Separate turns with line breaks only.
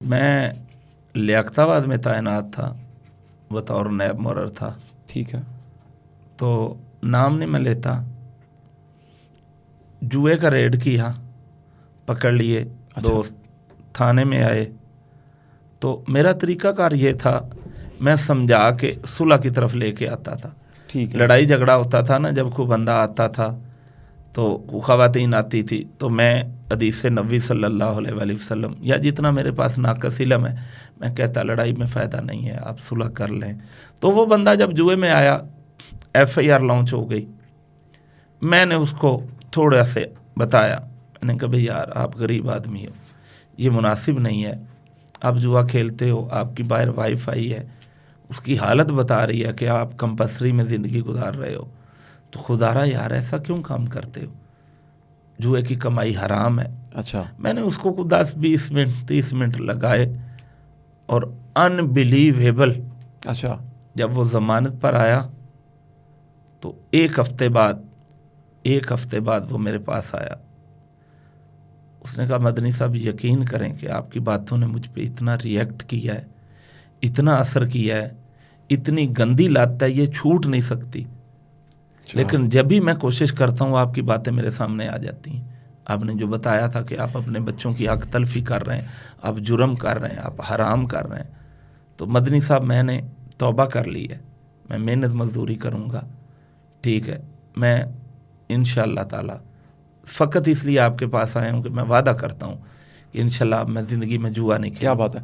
मैं लियाकताबाद में तैनात था, बतौर नैब मुरर था।
ठीक है।
तो नाम नहीं मैं लेता, जुए का रेड किया, पकड़ लिए।
अच्छा।
दोस्त थाने में आए तो मेरा तरीकाकार ये था, मैं समझा के सुलह की तरफ लेके आता था।
ठीक है।
लड़ाई झगड़ा होता था ना, जब कोई बंदा आता था तो ख़वातीन आती थी, तो मैं हदीस नबी सल्लल्लाहु अलैहि वसल्लम या जितना मेरे पास नाक़िस इल्म है, मैं कहता लड़ाई में फ़ायदा नहीं है, आप सुलह कर लें। तो वो बंदा जब जुए में आया, FIR लॉन्च हो गई। मैंने उसको थोड़ा से बताया, मैंने कहा भाई यार आप गरीब आदमी हो, ये मुनासिब नहीं है, आप जुआ खेलते हो, आपकी बाहर वाईफाई है, उसकी हालत बता रही है कि आप कंपल्सरी में ज़िंदगी गुजार रहे हो, तो खुदारा यार ऐसा क्यों काम करते हो, जुए की कमाई हराम है।
अच्छा।
मैंने उसको 10-20 मिनट 30 मिनट लगाए और अनबिलीवेबल,
अच्छा।
जब वो ज़मानत पर आया तो एक हफ्ते बाद वो मेरे पास आया। उसने कहा मदनी साहब यकीन करें कि आपकी बातों ने मुझ पे इतना रिएक्ट किया है, इतना असर किया है, इतनी गंदी लत है ये छूट नहीं सकती, लेकिन जब भी मैं कोशिश करता हूँ आपकी बातें मेरे सामने आ जाती हैं। आपने जो बताया था कि आप अपने बच्चों की हक तलफी कर रहे हैं, आप जुर्म कर रहे हैं, आप हराम कर रहे हैं, तो मदनी साहब मैंने तौबा कर ली है, मैं मेहनत मजदूरी करूँगा, ठीक है, मैं इंशाअल्लाह ताला फ़कत इसलिए आपके पास आया हूँ कि मैं वादा करता हूँ कि इंशाअल्लाह मैं ज़िंदगी में जुआ नहीं
क्या
खेलूँगा।
बात है।